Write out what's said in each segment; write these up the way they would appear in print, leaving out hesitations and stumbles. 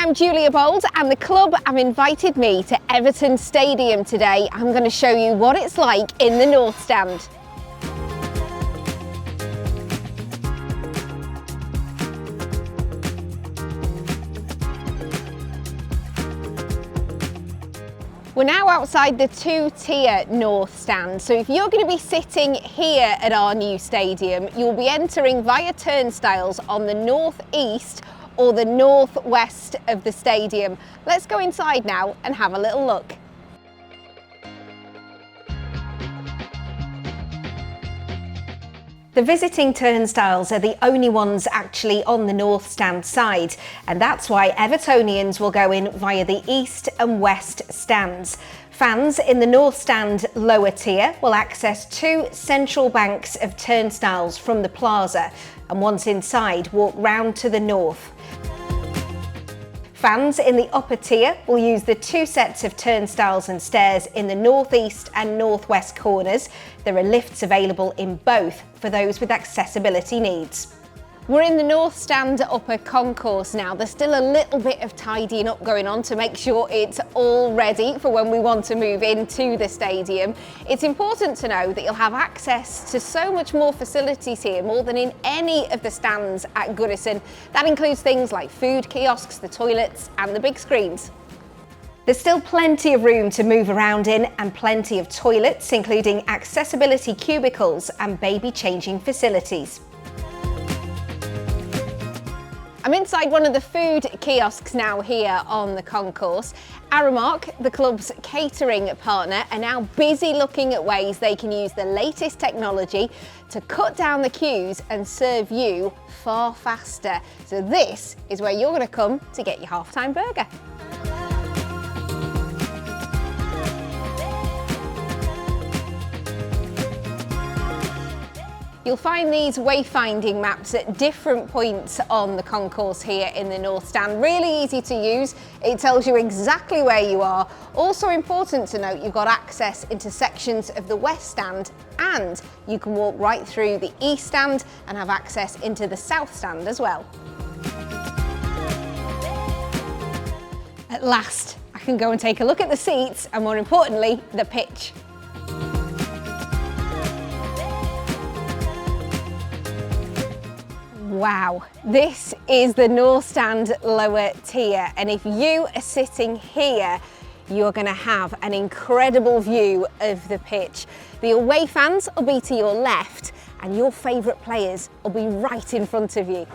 I'm Julia Bold and the club have invited me to Everton Stadium today. I'm going to show you what it's like in the North Stand. We're now outside the two-tier North Stand, so if you're going to be sitting here at our new stadium, you'll be entering via turnstiles on the northeast or the northwest of the stadium. Let's go inside now and have a little look. The visiting turnstiles are the only ones actually on the North Stand side, and that's why Evertonians will go in via the East and West stands. Fans in the North Stand lower tier will access two central banks of turnstiles from the plaza, and once inside, walk round to the north. Fans in the upper tier will use the two sets of turnstiles and stairs in the northeast and northwest corners. There are lifts available in both for those with accessibility needs. We're in the North Stand upper concourse now. There's still a little bit of tidying up going on to make sure it's all ready for when we want to move into the stadium. It's important to know that you'll have access to so much more facilities here, more than in any of the stands at Goodison. That includes things like food kiosks, the toilets and the big screens. There's still plenty of room to move around in and plenty of toilets, including accessibility cubicles and baby changing facilities. I'm inside one of the food kiosks now here on the concourse. Aramark, the club's catering partner, are now busy looking at ways they can use the latest technology to cut down the queues and serve you far faster. So this is where you're going to come to get your half-time burger. You'll find these wayfinding maps at different points on the concourse here in the North Stand. Really easy to use. It tells you exactly where you are. Also important to note, you've got access into sections of the West Stand, and you can walk right through the East Stand and have access into the South Stand as well. At last, I can go and take a look at the seats and, more importantly, the pitch. Wow, this is the North Stand lower tier, and if you are sitting here, you're going to have an incredible view of the pitch. The away fans will be to your left, and your favourite players will be right in front of you.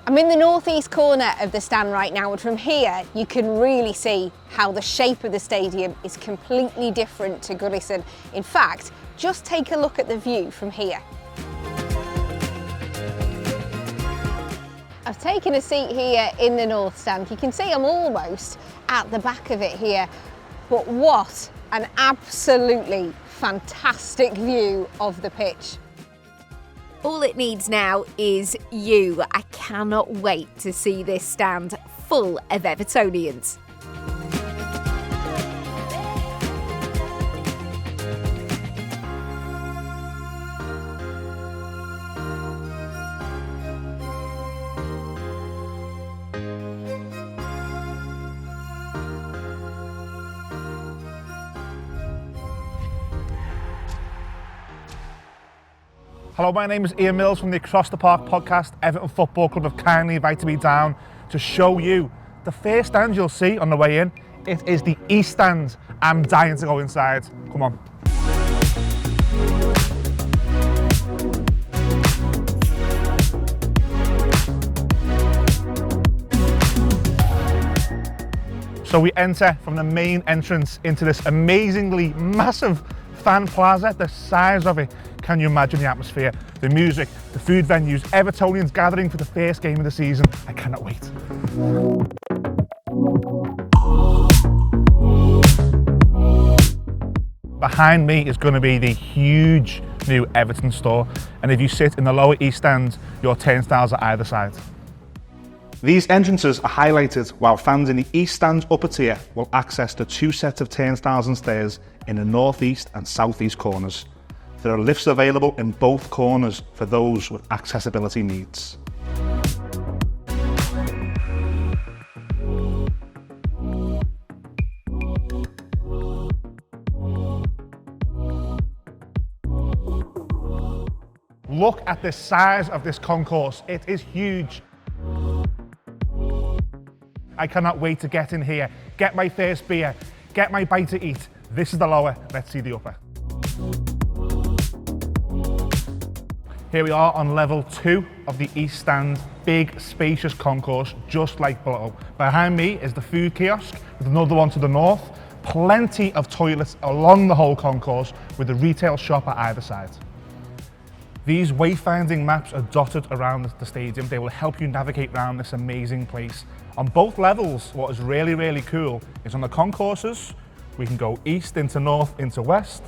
I'm in the northeast corner of the stand right now, and from here you can really see how the shape of the stadium is completely different to Goodison. In fact, just take a look at the view from here. I've taken a seat here in the North Stand. You can see I'm almost at the back of it here, but what an absolutely fantastic view of the pitch. All it needs now is you. I cannot wait to see this stand full of Evertonians. Hello, my name is Ian Mills from the Across the Park podcast. Everton Football Club have kindly invited me down to show you the first stand you'll see on the way in. It is the East Stand. I'm dying to go inside. Come on. So we enter from the main entrance into this amazingly massive fan plaza. The size of it, can you imagine the atmosphere, the music, the food venues, Evertonians gathering for the first game of the season. I cannot wait. Behind me is going to be the huge new Everton store, and if you sit in the lower East Stand, your turnstiles are either side. These entrances are highlighted, while fans in the East Stand upper tier will access the two sets of turnstiles and stairs in the northeast and southeast corners. There are lifts available in both corners for those with accessibility needs. Look at the size of this concourse. It is huge. I cannot wait to get in here, get my first beer, get my bite to eat. This is the lower, let's see the upper. Here we are on level 2 of the East Stand, big spacious concourse just like below. Behind me is the food kiosk with another one to the north. Plenty of toilets along the whole concourse with the retail shop at either side. These wayfinding maps are dotted around the stadium. They will help you navigate around this amazing place. On both levels, what is really cool is on the concourses, we can go east into north into west,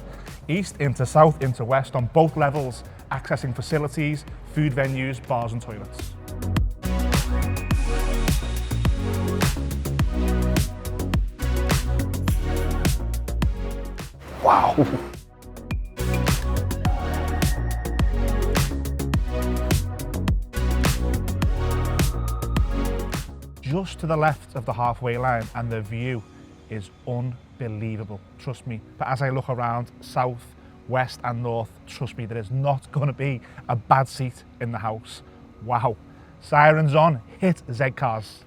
east into south into west on both levels, accessing facilities, food venues, bars and toilets. Wow! Just to the left of the halfway line, and the view is unbelievable, trust me. But as I look around south, west and north, trust me, there is not going to be a bad seat in the house. Wow. Sirens on, hit Z cars.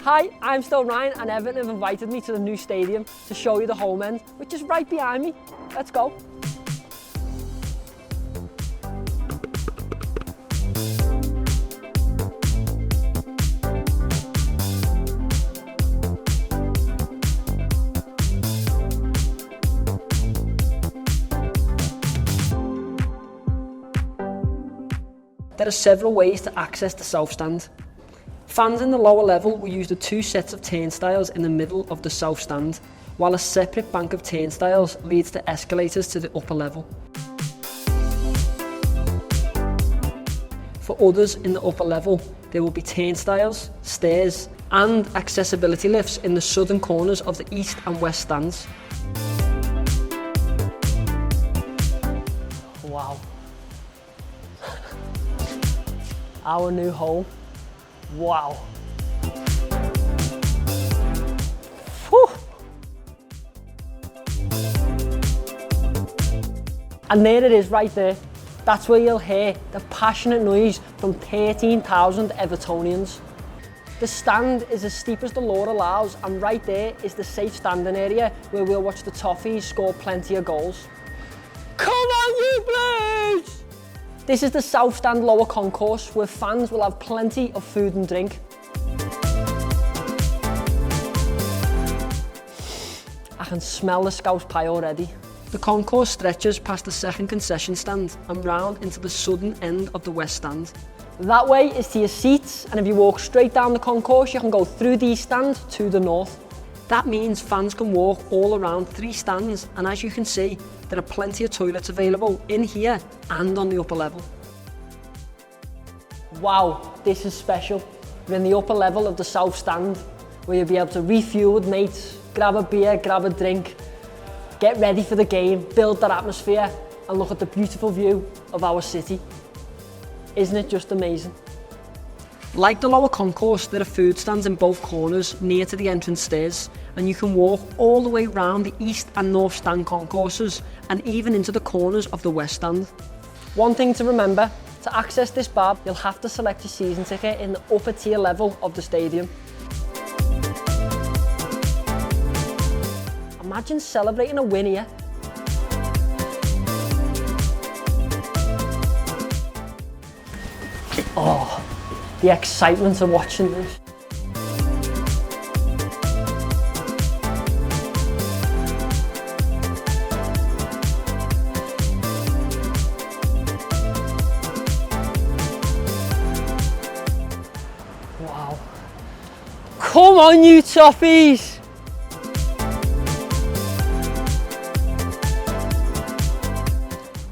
Hi, I'm still Ryan and Everton have invited me to the new stadium to show you the home end, which is right behind me. Let's go. There are several ways to access the south stand. Fans in the lower level will use the 2 sets of turnstiles in the middle of the south stand, while a separate bank of turnstiles leads to escalators to the upper level. For others in the upper level, there will be turnstiles, stairs and accessibility lifts in the southern corners of the east and west stands. Wow. Our new home. Wow. Whew. And there it is right there. That's where you'll hear the passionate noise from 13,000 Evertonians. The stand is as steep as the law allows, and right there is the safe standing area where we'll watch the Toffees score plenty of goals. Come on you Blues! This is the South Stand lower concourse where fans will have plenty of food and drink. I can smell the Scouse pie already. The concourse stretches past the second concession stand and round into the southern end of the west stand. That way is to your seats, and if you walk straight down the concourse you can go through these stands to the north. That means fans can walk all around 3 stands, and as you can see, there are plenty of toilets available in here and on the upper level. Wow, this is special. We're in the upper level of the south stand where you'll be able to refuel with mates, grab a beer, grab a drink, get ready for the game, build that atmosphere and look at the beautiful view of our city. Isn't it just amazing? Like the lower concourse, there are food stands in both corners near to the entrance stairs, and you can walk all the way around the east and north stand concourses and even into the corners of the west stand. One thing to remember, to access this bar, you'll have to select your season ticket in the upper tier level of the stadium. Imagine celebrating a win here. Oh, the excitement of watching this. Wow. Come on, you Toffees!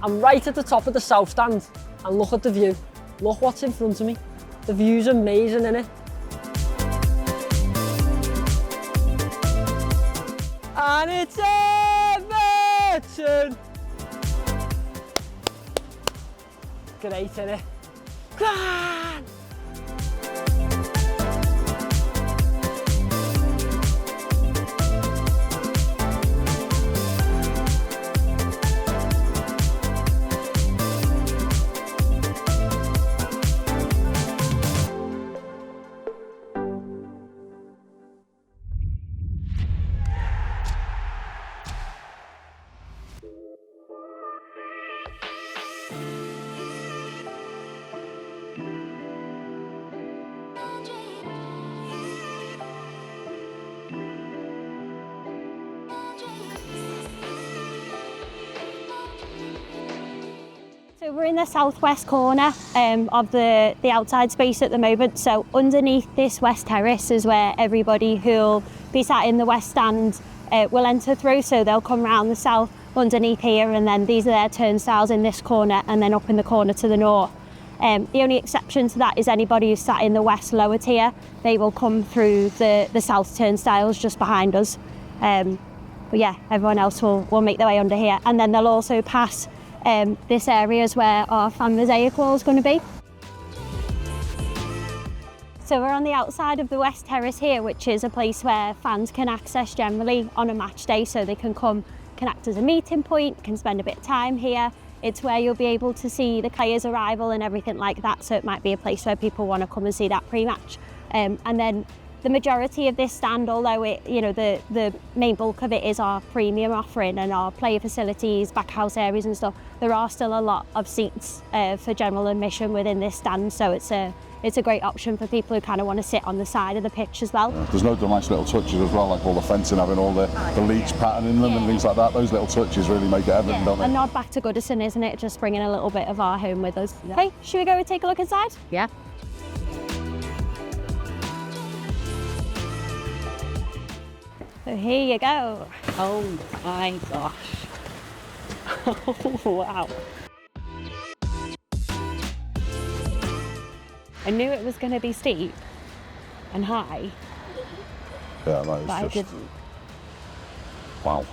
I'm right at the top of the south stand and look at the view. Look what's in front of me. The view's amazing, innit? And it's Everton! Great, innit? Go on! So we're in the southwest corner of the outside space at the moment. So underneath this west terrace is where everybody who'll be sat in the west stand will enter through. So they'll come round the south underneath here, and then these are their turnstiles in this corner, and then up in the corner to the north. The only exception to that is anybody who's sat in the west lower tier. They will come through the south turnstiles just behind us. But yeah, everyone else will make their way under here, and then they'll also pass this area is where our fan mosaic wall is going to be. So we're on the outside of the West Terrace here, which is a place where fans can access generally on a match day, so they can come, can act as a meeting point, can spend a bit of time here. It's where you'll be able to see the players' arrival and everything like that, so it might be a place where people want to come and see that pre-match. And then the majority of this stand, although it, you know, the main bulk of it is our premium offering and our player facilities, back house areas and stuff, there are still a lot of seats for general admission within this stand, so it's a great option for people who kind of want to sit on the side of the pitch as well. There's no nice little touches as well, like all the fencing having all the leagues pattern in them and things like that. Those little touches really make it Everton, don't they? A nod back to Goodison, isn't it? Just bringing a little bit of our home with us. Yeah. Hey, should we go and take a look inside? Yeah. So here you go. Oh my gosh. Oh, wow. I knew it was going to be steep and high, Yeah, no, but it's I just, didn't. wow.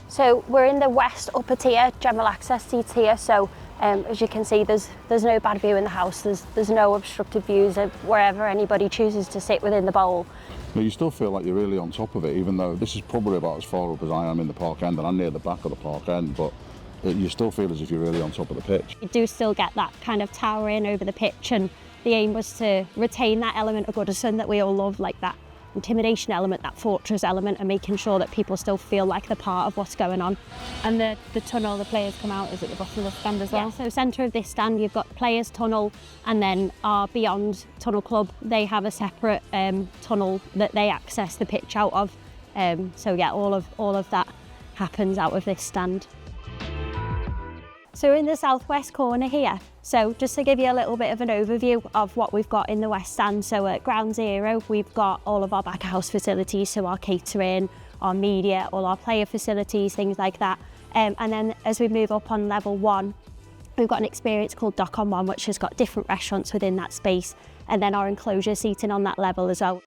So we're in the west upper tier, general access seats here. So as you can see, there's no bad view in the house. There's no obstructed views of wherever anybody chooses to sit within the bowl. But you still feel like you're really on top of it, even though this is probably about as far up as I am in the park end, and I'm near the back of the park end, but you still feel as if you're really on top of the pitch. You do still get that kind of towering over the pitch, and the aim was to retain that element of Goodison that we all love, like that intimidation element, that fortress element, and making sure that people still feel like they're part of what's going on. And the tunnel the players come out is at the bottom of the stand as well? Yeah, so centre of this stand you've got the players' tunnel, and then our Beyond Tunnel Club, they have a separate tunnel that they access the pitch out of. So yeah, all of that happens out of this stand. So we're in the southwest corner here. So just to give you a little bit of an overview of what we've got in the west stand. So at ground zero, we've got all of our back house facilities, so our catering, our media, all our player facilities, things like that. And then as we move up on level one, we've got an experience called Dock on One, which has got different restaurants within that space, and then our enclosure seating on that level as well.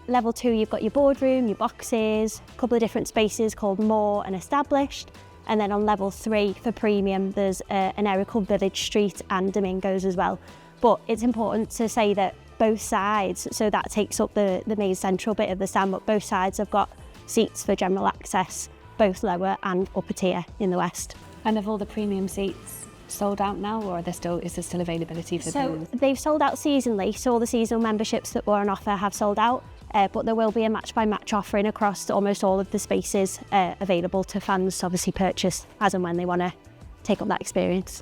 Level two, you've got your boardroom, your boxes, a couple of different spaces called More and Established. And then on level three for premium, there's an area called Village Street and Domingos as well. But it's important to say that both sides, so that takes up the main central bit of the stand, but both sides have got seats for general access, both lower and upper tier in the west. And have all the premium seats sold out now, or is there still availability for those? They've sold out seasonally, so all the seasonal memberships that were on offer have sold out. But there will be a match-by-match offering across almost all of the spaces available to fans to obviously purchase as and when they want to take up that experience.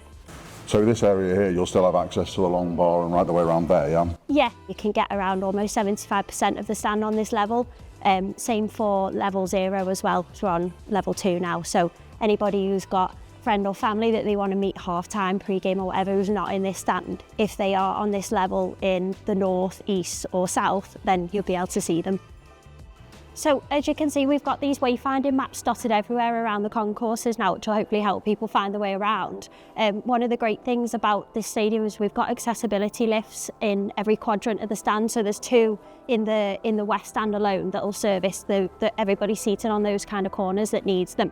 So this area here, you'll still have access to the long bar and right the way around there, yeah? Yeah, you can get around almost 75% of the stand on this level. Same for level zero as well, so we're on level two now. So anybody who's got friend or family that they want to meet half-time, pre-game or whatever, who's not in this stand, if they are on this level in the north, east or south, then you'll be able to see them. So as you can see, we've got these wayfinding maps dotted everywhere around the concourses now, which will hopefully help people find their way around. One of the great things about this stadium is we've got accessibility lifts in every quadrant of the stand. So there's 2 in the west stand alone that will service everybody seated on those kind of corners that needs them.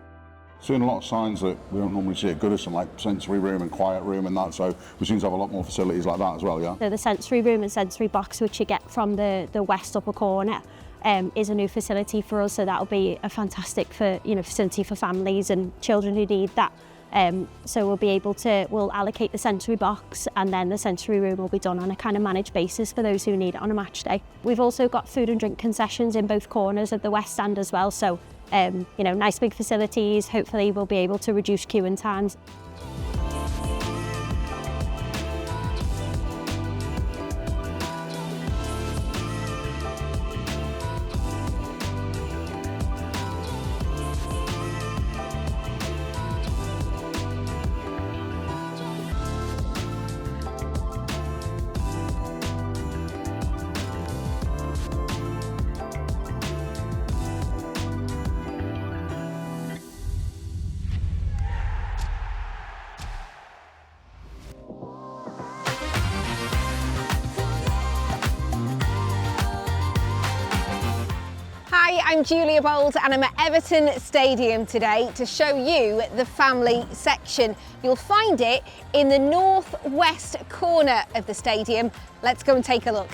Seeing a lot of signs that we don't normally see at Goodison, like sensory room and quiet room and that, so we seem to have a lot more facilities like that as well, yeah? So the sensory room and sensory box, which you get from the west upper corner, is a new facility for us, so that'll be a fantastic facility for families and children who need that. So we'll allocate the sensory box, and then the sensory room will be done on a kind of managed basis for those who need it on a match day. We've also got food and drink concessions in both corners of the west stand as well, so nice big facilities. Hopefully we'll be able to reduce queuing times. Hi, I'm Julia Bold and I'm at Everton Stadium today to show you the family section. You'll find it in the northwest corner of the stadium. Let's go and take a look.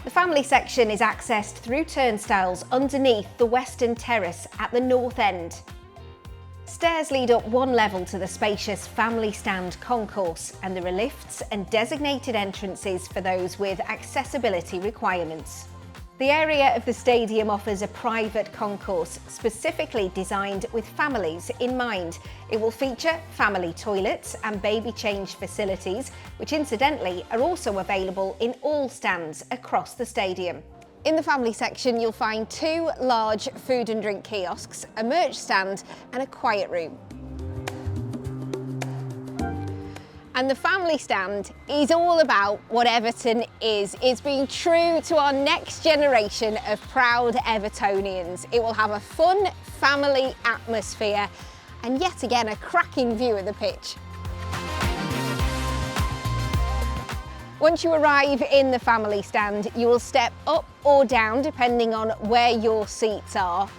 The family section is accessed through turnstiles underneath the western terrace at the north end. Stairs lead up 1 level to the spacious family stand concourse, and there are lifts and designated entrances for those with accessibility requirements. The area of the stadium offers a private concourse specifically designed with families in mind. It will feature family toilets and baby change facilities, which incidentally are also available in all stands across the stadium. In the family section, you'll find 2 large food and drink kiosks, a merch stand and a quiet room. And the family stand is all about what Everton is. It's being true to our next generation of proud Evertonians. It will have a fun family atmosphere and yet again a cracking view of the pitch. Once you arrive in the family stand, you will step up or down depending on where your seats are.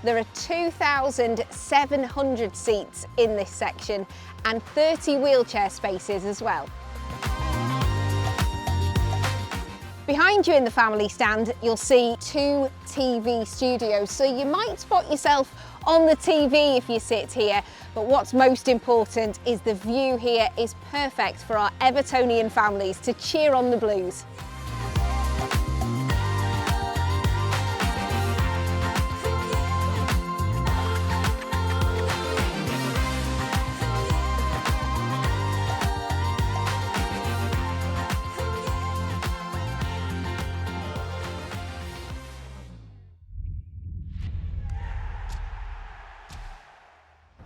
There are 2,700 seats in this section and 30 wheelchair spaces as well. Behind you in the family stand, you'll see 2 TV studios, so you might spot yourself on the TV if you sit here, but what's most important is the view here is perfect for our Evertonian families to cheer on the Blues.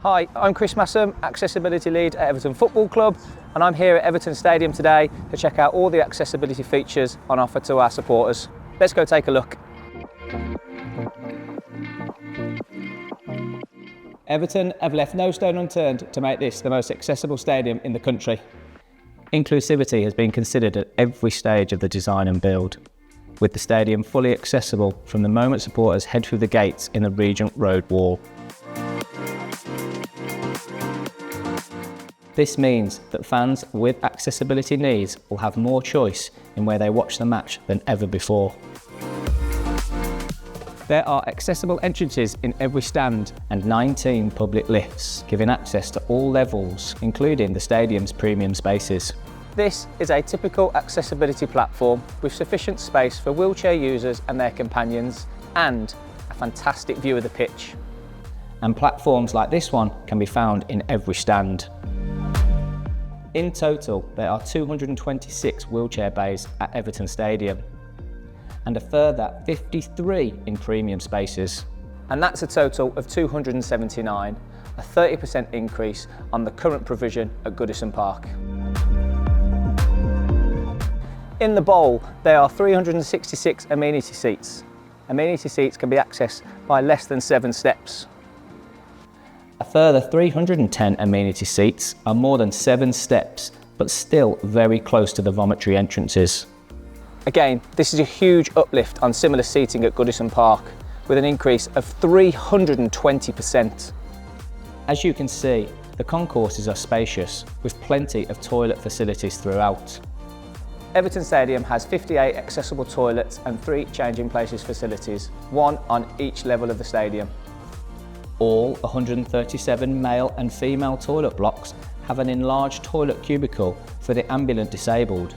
Hi, I'm Chris Massam, Accessibility Lead at Everton Football Club, and I'm here at Everton Stadium today to check out all the accessibility features on offer to our supporters. Let's go take a look. Everton have left no stone unturned to make this the most accessible stadium in the country. Inclusivity has been considered at every stage of the design and build, with the stadium fully accessible from the moment supporters head through the gates in the Regent Road wall. This means that fans with accessibility needs will have more choice in where they watch the match than ever before. There are accessible entrances in every stand and 19 public lifts, giving access to all levels, including the stadium's premium spaces. This is a typical accessibility platform with sufficient space for wheelchair users and their companions, and a fantastic view of the pitch. And platforms like this one can be found in every stand. In total, there are 226 wheelchair bays at Everton Stadium and a further 53 in premium spaces. and that's a total of 279, a 30% increase on the current provision at Goodison Park. In the bowl, there are 366 amenity seats. Amenity seats can be accessed by less than 7 steps. A further 310 amenity seats are more than 7 steps, but still very close to the vomitory entrances. Again, this is a huge uplift on similar seating at Goodison Park, with an increase of 320%. As you can see, the concourses are spacious, with plenty of toilet facilities throughout. Everton Stadium has 58 accessible toilets and 3 changing places facilities, 1 on each level of the stadium. All 137 male and female toilet blocks have an enlarged toilet cubicle for the ambulant disabled.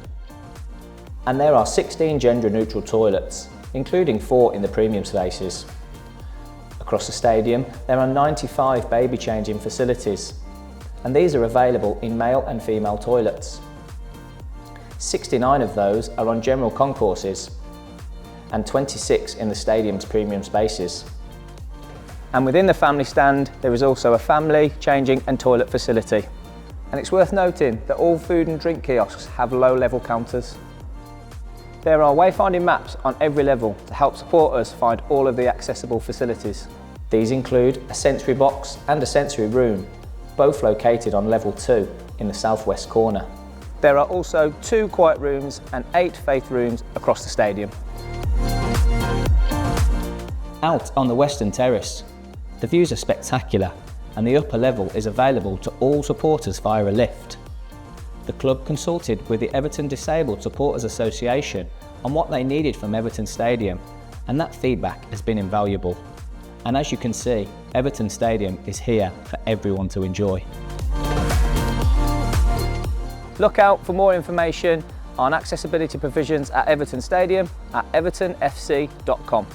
And there are 16 gender-neutral toilets, including 4 in the premium spaces. Across the stadium, there are 95 baby changing facilities, and these are available in male and female toilets. 69 of those are on general concourses, and 26 in the stadium's premium spaces. And within the family stand, there is also a family, changing and toilet facility. And it's worth noting that all food and drink kiosks have low-level counters. There are wayfinding maps on every level to help supporters find all of the accessible facilities. These include a sensory box and a sensory room, both located on level 2 in the southwest corner. There are also 2 quiet rooms and 8 faith rooms across the stadium. Out on the western terrace, the views are spectacular, and the upper level is available to all supporters via a lift. The club consulted with the Everton Disabled Supporters Association on what they needed from Everton Stadium, and that feedback has been invaluable. And as you can see, Everton Stadium is here for everyone to enjoy. Look out for more information on accessibility provisions at Everton Stadium at evertonfc.com.